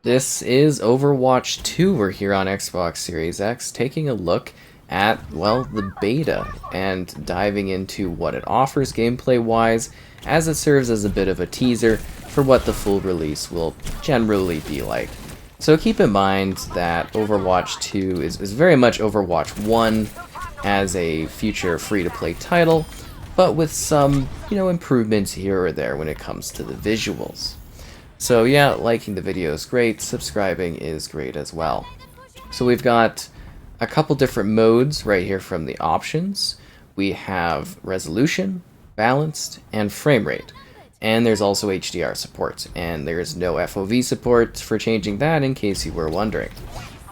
This is Overwatch 2. We're here on Xbox Series X taking a look at, well, the beta and diving into what it offers gameplay-wise as it serves as a bit of a teaser for what the full release will generally be like. So keep in mind that Overwatch 2 is very much Overwatch 1 as a future free-to-play title, but with some, improvements here or there when it comes to the visuals. So yeah, liking the video is great, subscribing is great as well. So we've got a couple different modes right here from the options. We have resolution, balanced, and frame rate. And there's also HDR support, and there is no FOV support for changing that in case you were wondering.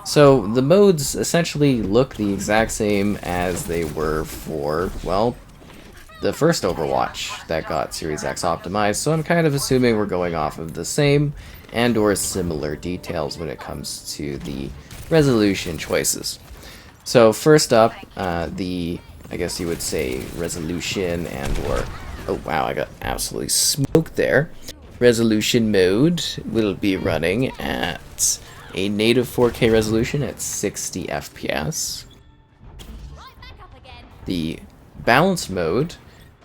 So the modes essentially look the exact same as they were for, well, the first Overwatch that got Series X optimized, so I'm kind of assuming we're going off of the same and or similar details when it comes to the resolution choices. So first up, I guess you would say resolution and or, oh wow, I got absolutely smoked there. Resolution mode will be running at a native 4K resolution at 60 FPS. The balanced mode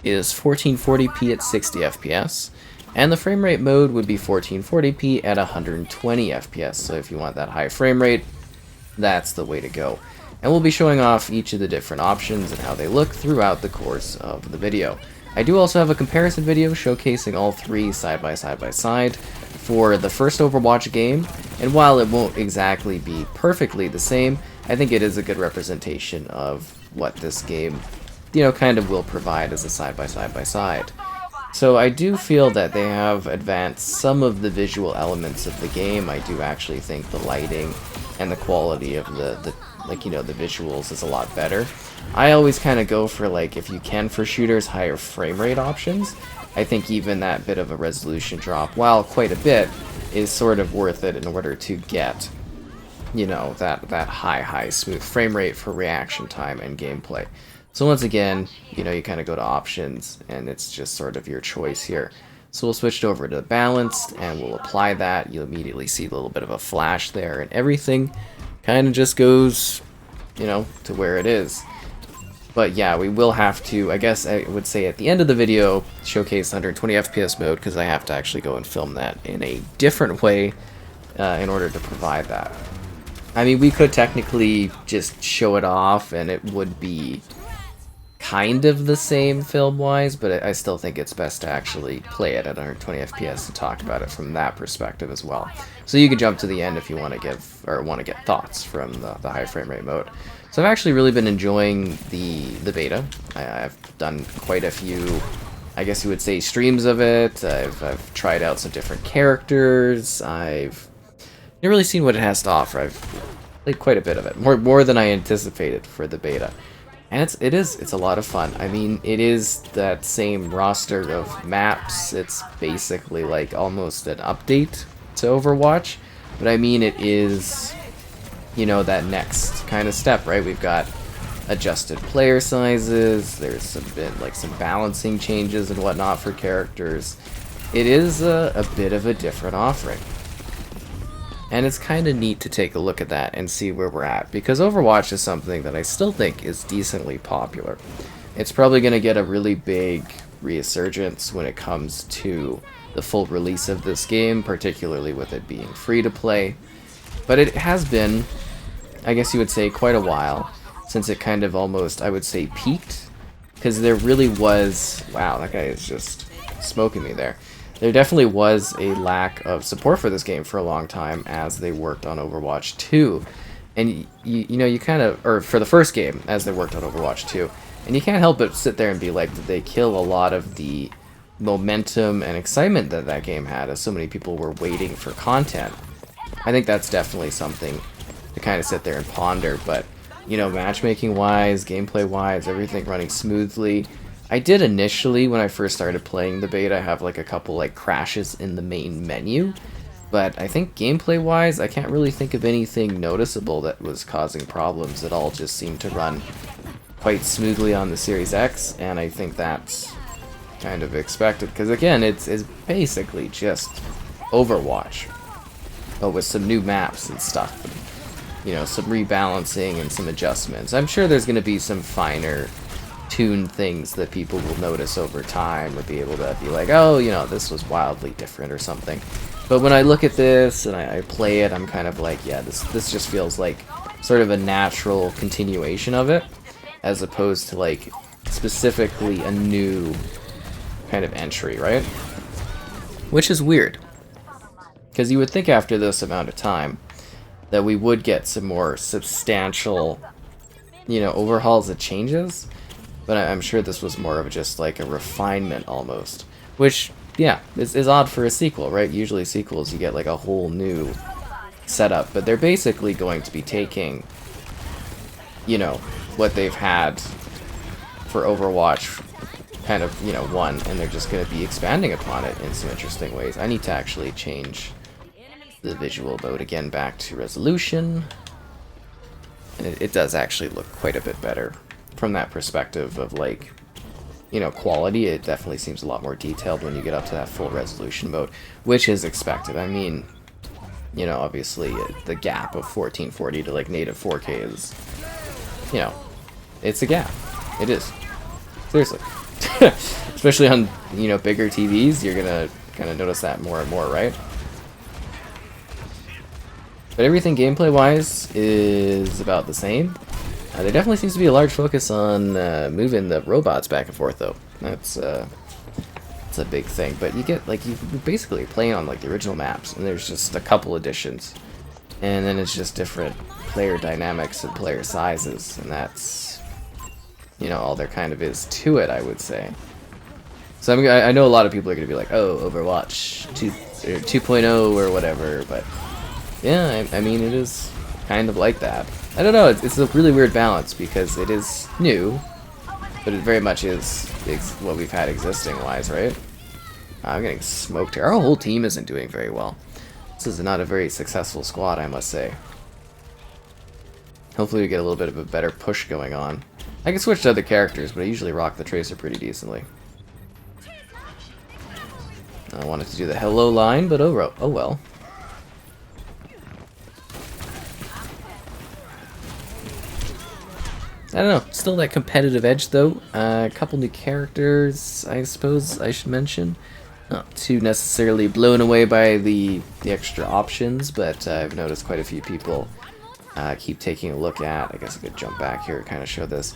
is 1440p at 60 FPS, and the frame rate mode would be 1440p at 120 FPS. So if you want that high frame rate, that's the way to go. And we'll be showing off each of the different options and how they look throughout the course of the video. I do also have a comparison video showcasing all three side by side for the first Overwatch game, and while it won't exactly be perfectly the same, I think it is a good representation of what this game kind of will provide as a side by side. So I do feel that they have advanced some of the visual elements of the game. I do actually think the lighting and the quality of the visuals is a lot better. I always kind of go for, like, if you can for shooters, higher frame rate options. I think even that bit of a resolution drop, while quite a bit, is sort of worth it in order to get, that high smooth frame rate for reaction time and gameplay. So once again, you kind of go to options, and it's just sort of your choice here. So we'll switch over to balanced, and we'll apply that. You'll immediately see a little bit of a flash there, and everything kind of just goes, to where it is. But yeah, we will have to, I guess I would say at the end of the video, showcase 120 FPS mode, because I have to actually go and film that in a different way in order to provide that. I mean, we could technically just show it off, and it would be kind of the same film-wise, but I still think it's best to actually play it at 120 FPS and talk about it from that perspective as well. So you can jump to the end if you want to get thoughts from the high frame rate mode. So I've actually really been enjoying the beta. I've done quite a few, I guess you would say, streams of it. I've tried out some different characters. I've really seen what it has to offer. I've played quite a bit of it, more than I anticipated for the beta. And it's a lot of fun. I mean, it is that same roster of maps. It's basically like almost an update to Overwatch. But I mean, it is, that next kind of step, right? We've got adjusted player sizes. There's some balancing changes and whatnot for characters. It is a bit of a different offering. And it's kind of neat to take a look at that and see where we're at, because Overwatch is something that I still think is decently popular. It's probably going to get a really big resurgence when it comes to the full release of this game, particularly with it being free to play. But it has been, I guess you would say, quite a while since it kind of almost, I would say, peaked, because there really was, wow, that guy is just smoking me there. There definitely was a lack of support for this game for a long time as they worked on Overwatch 2. And you kind of, or for the first game as they worked on Overwatch 2. And you can't help but sit there and be like, did they kill a lot of the momentum and excitement that that game had, as so many people were waiting for content? I think that's definitely something to kind of sit there and ponder. But, matchmaking wise, gameplay wise, everything running smoothly. I did initially, when I first started playing the beta, have like a couple like crashes in the main menu, but I think gameplay-wise, I can't really think of anything noticeable that was causing problems. It all just seemed to run quite smoothly on the Series X, and I think that's kind of expected, because again, it's basically just Overwatch. but with some new maps and stuff. You know, some rebalancing and some adjustments. I'm sure there's going to be some finer tuned things that people will notice over time or be able to be like, oh, you know, this was wildly different or something. But when I look at this and I play it, I'm kind of like, yeah, this just feels like sort of a natural continuation of it, as opposed to like specifically a new kind of entry, right? Which is weird, because you would think after this amount of time that we would get some more substantial, you know, overhauls and changes, but I'm sure this was more of just like a refinement almost, which, yeah, is odd for a sequel, right? Usually sequels you get like a whole new setup, but they're basically going to be taking, you know, what they've had for Overwatch kind of, you know, 1, and they're just going to be expanding upon it in some interesting ways. I need to actually change the visual mode again back to resolution, and it does actually look quite a bit better from that perspective of, like, you know, quality. It definitely seems a lot more detailed when you get up to that full resolution mode, which is expected. I mean, you know, obviously the gap of 1440 to like native 4K is, you know, it's a gap. It is. Seriously. Especially on, you know, bigger TVs, you're gonna kind of notice that more and more, right? But everything gameplay-wise is about the same. There definitely seems to be a large focus on moving the robots back and forth, though. That's a big thing. But you get, like, you basically playing on, like, the original maps, and there's just a couple additions. And then it's just different player dynamics and player sizes, and that's, you know, all there kind of is to it, I would say. So I know a lot of people are going to be like, oh, Overwatch 2.0 or whatever, but yeah, I mean, it is kind of like that. I don't know, it's a really weird balance because it is new, but it very much is what we've had existing-wise, right? I'm getting smoked here. Our whole team isn't doing very well. This is not a very successful squad, I must say. Hopefully we get a little bit of a better push going on. I can switch to other characters, but I usually rock the Tracer pretty decently. I wanted to do the hello line, but oh well. I don't know, still that competitive edge though. A couple new characters, I suppose I should mention. Not too necessarily blown away by the extra options, but I've noticed quite a few people keep taking a look at. I guess I could jump back here and kind of show this.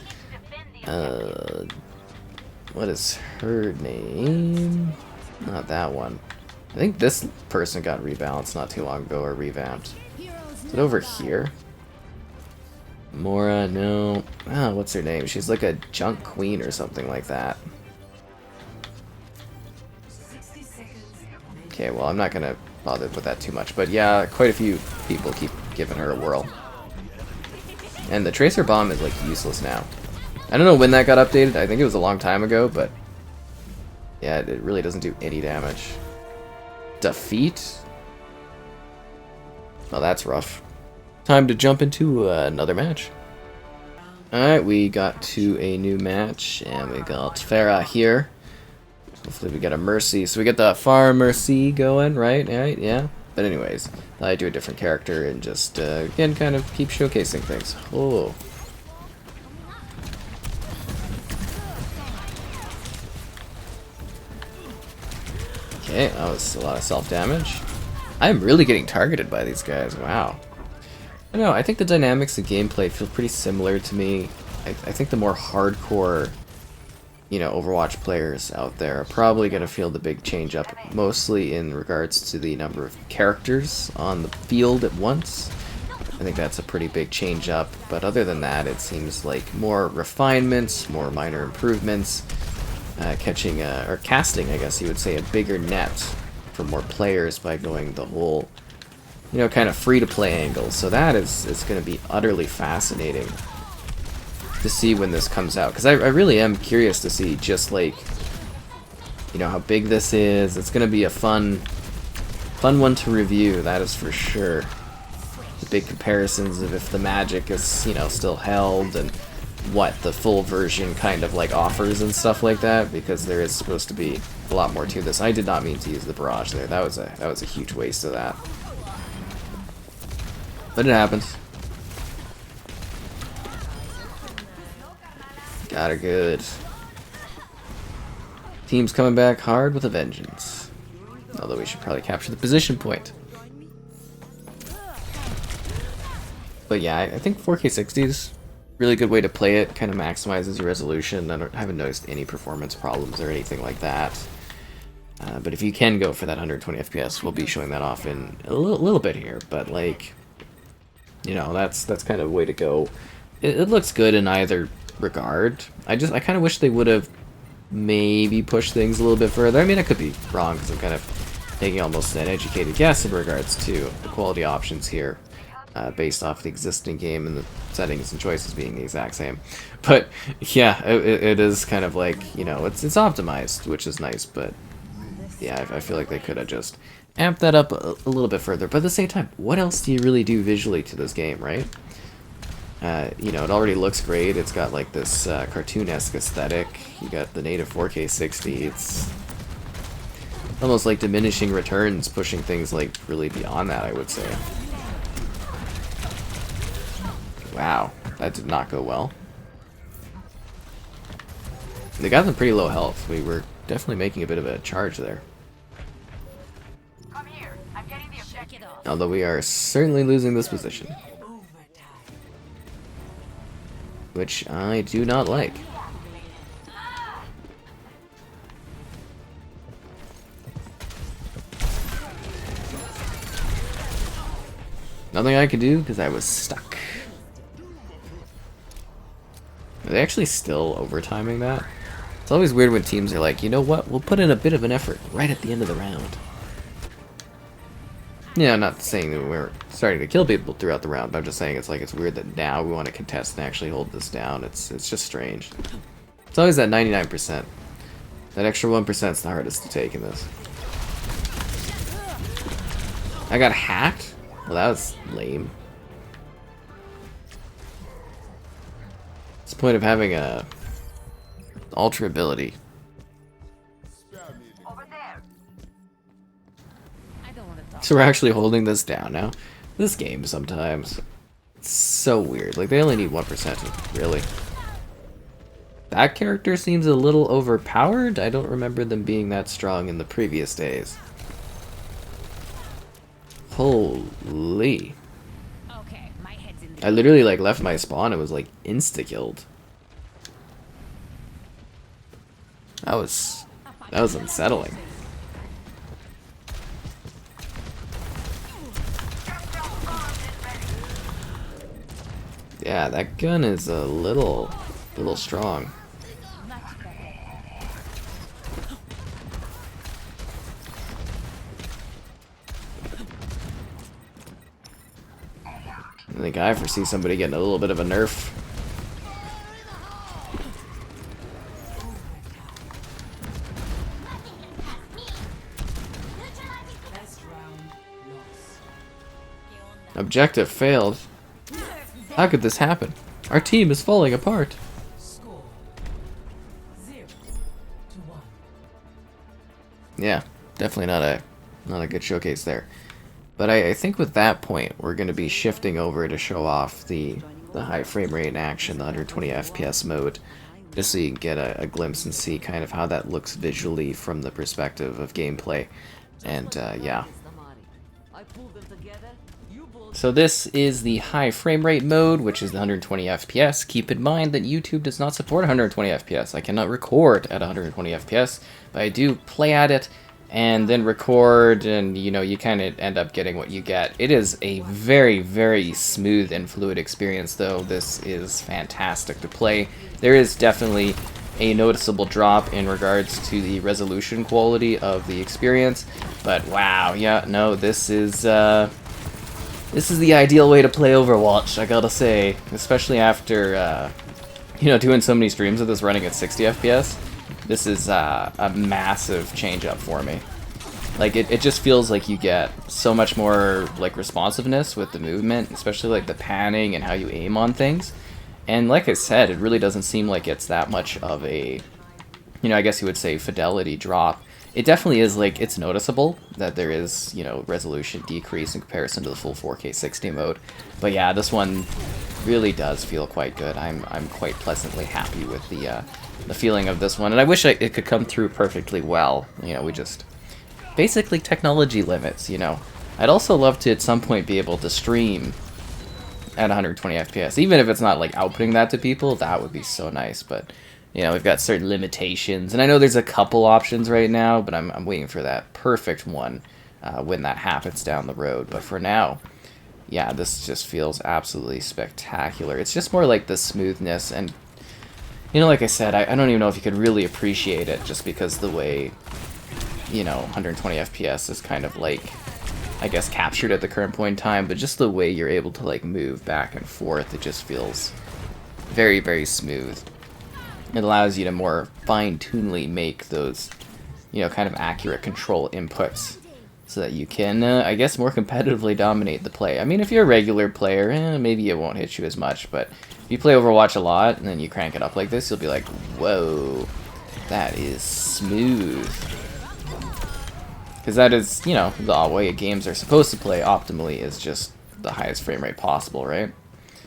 What is her name? Not that one. I think this person got rebalanced not too long ago, or revamped. Is it over here? Mora, no. Ah, what's her name? She's like a junk queen or something like that. Okay, well, I'm not gonna bother with that too much, but yeah, quite a few people keep giving her a whirl. And the Tracer Bomb is like useless now. I don't know when that got updated. I think it was a long time ago, but yeah, it really doesn't do any damage. Defeat? Well, that's rough. Time to jump into another match. Alright, we got to a new match, and we got Farah here. Hopefully we get a Mercy. So we get the Far Mercy going, right? Right, yeah. But anyways, I do a different character and just, again, kind of keep showcasing things. Oh. Okay, that was a lot of self-damage. I'm really getting targeted by these guys, wow. I don't know, I think the dynamics of gameplay feel pretty similar to me. I think the more hardcore, you know, Overwatch players out there are probably going to feel the big change up, mostly in regards to the number of characters on the field at once. I think that's a pretty big change up, but other than that, it seems like more refinements, more minor improvements, catching, or casting, I guess you would say, a bigger net for more players by going the whole, you know, kind of free-to-play angle. So that is going to be utterly fascinating to see when this comes out, because I really am curious to see just, like, you know, how big this is. It's going to be a fun one to review, that is for sure. The big comparisons of if the magic is, you know, still held, and what the full version kind of like offers and stuff like that, because there is supposed to be a lot more to this. I did not mean to use the barrage there. That was a huge waste of that. But it happens. Got her good. Team's coming back hard with a vengeance. Although we should probably capture the position point. But yeah, I think 4K60 is a really good way to play it. Kind of maximizes your resolution. I haven't noticed any performance problems or anything like that. But if you can go for that 120 FPS, we'll be showing that off in a little bit here. But like, you know, that's kind of a way to go. It looks good in either regard. I kind of wish they would have maybe pushed things a little bit further. I mean, I could be wrong because I'm kind of taking almost an educated guess in regards to the quality options here, based off the existing game and the settings and choices being the exact same. But yeah, it is kind of like, you know, it's optimized, which is nice. But yeah, I feel like they could have just amped that up a little bit further. But at the same time, what else do you really do visually to this game, right? You know, it already looks great. It's got like this cartoon-esque aesthetic. You got the native 4K 60. It's almost like diminishing returns, pushing things like really beyond that, I would say. Wow, that did not go well. They got them pretty low health. We were definitely making a bit of a charge there. Come here. I'm getting the objective. Although we are certainly losing this position, which I do not like. Nothing I could do because I was stuck. Are they actually still overtiming that? It's always weird when teams are like, you know what, we'll put in a bit of an effort right at the end of the round. Yeah, I'm not saying that we're starting to kill people throughout the round, but I'm just saying it's like it's weird that now we want to contest and actually hold this down. It's just strange. It's always that 99%. That extra 1% is the hardest to take in this. I got hacked? Well, that was lame. What's the point of having a ultra ability? Over there. So we're actually holding this down now. This game sometimes, it's so weird. Like, they only need 1%, really. That character seems a little overpowered. I don't remember them being that strong in the previous days. Holy. Okay, my head's in I literally like left my spawn and was like insta-killed. That was unsettling. Yeah, that gun is a little strong. I think I foresee somebody getting a little bit of a nerf. Objective failed. How could this happen? Our team is falling apart. Score 0-1. Yeah, definitely not a good showcase there. But I think with that point, we're going to be shifting over to show off the high frame rate in action, the 120 FPS mode, just so you can get a glimpse and see kind of how that looks visually from the perspective of gameplay. And yeah. So this is the high frame rate mode, which is the 120 FPS. Keep in mind that YouTube does not support 120 FPS. I cannot record at 120 FPS, but I do play at it and then record, and you know, you kind of end up getting what you get. It is a very, very smooth and fluid experience, though. This is fantastic to play. There is definitely a noticeable drop in regards to the resolution quality of the experience, but wow, yeah, no, this is the ideal way to play Overwatch, I gotta say, especially after you know, doing so many streams of this running at 60 FPS. This is a massive change up for me. Like, it just feels like you get so much more like responsiveness with the movement, especially like the panning and how you aim on things. And like I said, it really doesn't seem like it's that much of a, you know, I guess you would say fidelity drop. it definitely is, like, it's noticeable that there is, you know, resolution decrease in comparison to the full 4K 60 mode. But yeah, this one really does feel quite good. I'm quite pleasantly happy with the feeling of this one, and I wish it could come through perfectly well. You know, we just basically technology limits. You know, I'd also love to at some point be able to stream at 120 FPS, even if it's not like outputting that to people. That would be so nice, but you know, we've got certain limitations, and I know there's a couple options right now, but I'm waiting for that perfect one when that happens down the road. But for now, yeah, this just feels absolutely spectacular. It's just more like the smoothness, and you know, like I said, I don't even know if you could really appreciate it just because the way, you know, 120 FPS is kind of like, I guess, captured at the current point in time, but just the way you're able to like move back and forth, it just feels very, very smooth. It allows you to more fine-tunedly make those, you know, kind of accurate control inputs so that you can, I guess, more competitively dominate the play. I mean, if you're a regular player, maybe it won't hit you as much, but if you play Overwatch a lot and then you crank it up like this, you'll be like, whoa, that is smooth. Because that is, you know, the way games are supposed to play optimally is just the highest frame rate possible, right?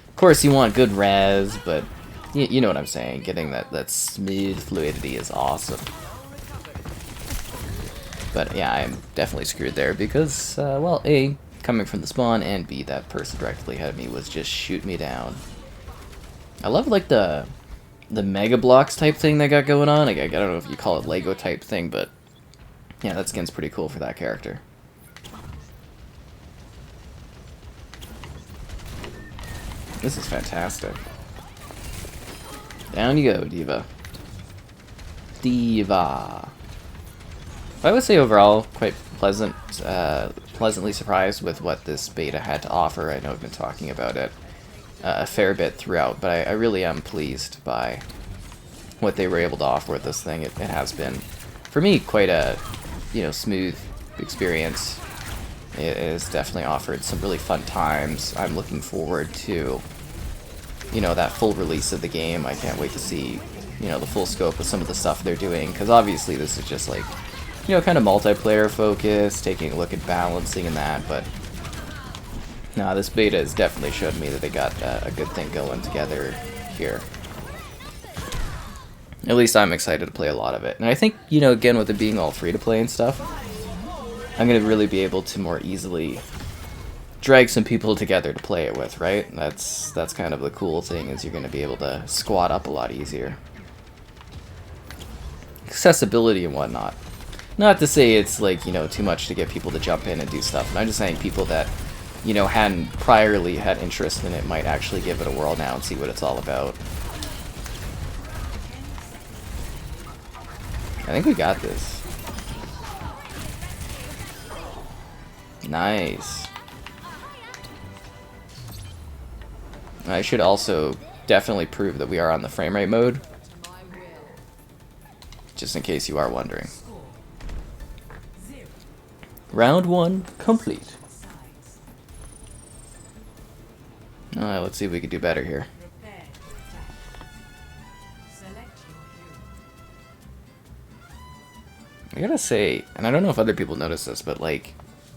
Of course, you want good res, but you know what I'm saying. Getting that smooth fluidity is awesome. But yeah, I'm definitely screwed there because, well, A, coming from the spawn, and B, that person directly ahead of me was just shooting me down. I love, like, the Mega Blocks type thing they got going on. Like, I don't know if you call it Lego type thing, but yeah, that skin's pretty cool for that character. This is fantastic. Down you go, Diva. Diva. I would say overall quite pleasantly surprised with what this beta had to offer. I know I've been talking about it a fair bit throughout, but I really am pleased by what they were able to offer with this thing. It has been, for me, quite a, you know, smooth experience. It has definitely offered some really fun times. I'm looking forward to, you know, that full release of the game. I can't wait to see, you know, the full scope of some of the stuff they're doing, because obviously this is just like, you know, kind of multiplayer focus, taking a look at balancing and that, but no, this beta has definitely showed me that they got a good thing going together here. At least I'm excited to play a lot of it. And I think, you know, again, with it being all free to play and stuff, I'm going to really be able to more easily drag some people together to play it with, right? That's kind of the cool thing, is you're going to be able to squad up a lot easier. Accessibility and whatnot. Not to say it's like, you know, too much to get people to jump in and do stuff. And I'm just saying people that, you know, hadn't priorly had interest in it might actually give it a whirl now and see what it's all about. I think we got this. Nice. I should also definitely prove that we are on the frame rate mode, just in case you are wondering. Round 1 complete. Alright, let's see if we can do better here. I gotta say, and I don't know if other people notice this, but like,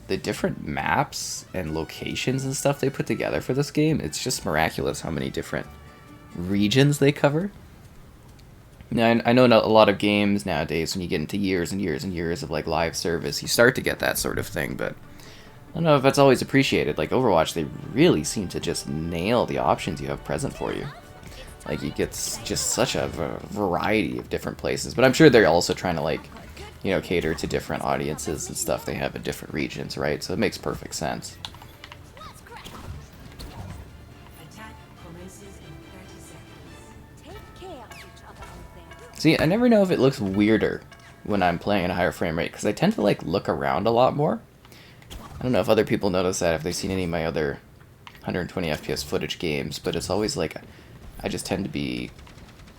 the different maps and locations and stuff they put together for this game, it's just miraculous how many different regions they cover. Now, I know in a lot of games nowadays, when you get into years and years and years of like live service, you start to get that sort of thing, but I don't know if that's always appreciated. Like Overwatch, they really seem to just nail the options you have present for you. Like, you get just such a variety of different places, but I'm sure they're also trying to, like, you know, cater to different audiences and stuff they have in different regions, right? So it makes perfect sense. See, I never know if it looks weirder when I'm playing at a higher frame rate, because I tend to, like, look around a lot more. I don't know if other people notice that, if they've seen any of my other 120 FPS footage games, but it's always like, I just tend to be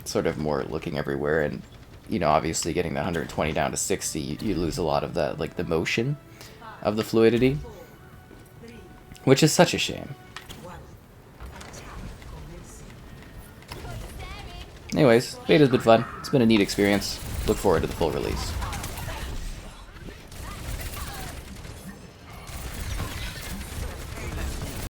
sort of more looking everywhere, and, you know, obviously getting the 120 down to 60, you lose a lot of that, like, the motion of the fluidity, which is such a shame. Anyways, beta's been fun. It's been a neat experience. Look forward to the full release.